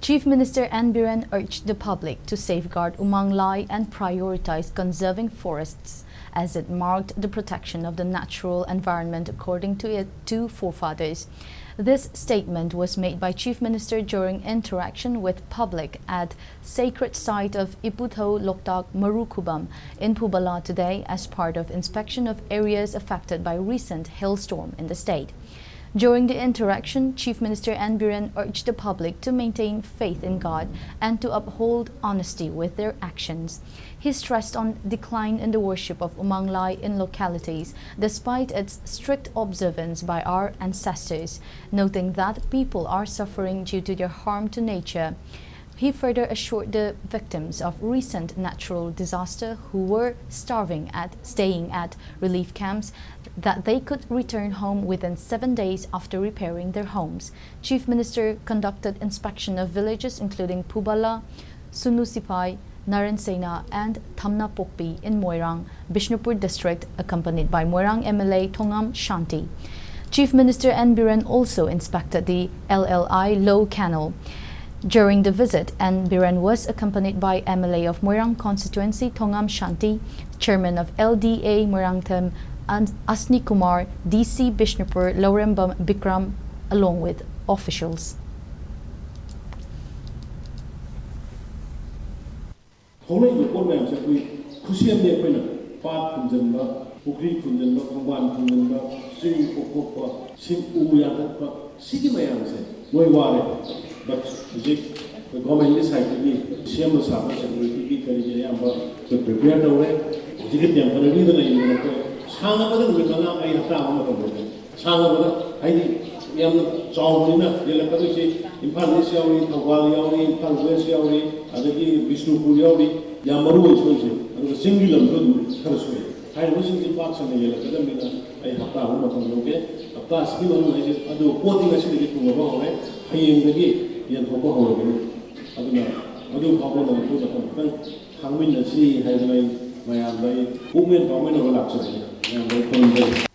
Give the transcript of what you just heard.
Chief Minister Biren urged the public to safeguard Umang Lai and prioritize conserving forests as it marked the protection of the natural environment according to its two forefathers. This statement was made by Chief Minister during interaction with public at sacred site of Iputho Loktak Marukubam in Pubala today as part of inspection of areas affected by recent hailstorm in the state. During the interaction, Chief Minister Biren urged the public to maintain faith in God and to uphold honesty with their actions. He stressed on decline in the worship of Umang Lai in localities despite its strict observance by our ancestors, noting that people are suffering due to their harm to nature. He further assured the victims of recent natural disaster who were staying at relief camps that they could return home within 7 days after repairing their homes. Chief Minister conducted inspection of villages including Pubala, Sunusipay, Naransena and Thamnapokpi in Moirang, Bishnupur district, accompanied by Moirang MLA Thongam Shanti. Chief Minister Biren also inspected the LLI Low Canal. During the visit, Biren was accompanied by MLA of Moirang constituency Thongam Shanti, Chairman of LDA Moirangthem and Asni Kumar, DC Bishnupur Lorembam Bikram, along with officials. But the government is actually same as our security to prepare the way. To get them for the reason I Sangabada with I have found Sangabada, I am John Yelakashi, Imphal Yauri, Tawali Yauri, Imphal West Yauri, Adaki, Bishnupur Yauri, Yamaru is and the singular good person. I was in the parks and the Yelakadamina, I have found a class given I do quoting a city to a wrong, I am the gate. Yan Topo Hogan, Adu Papa, Hangmin, the sea, has my women, women, women of luxury, and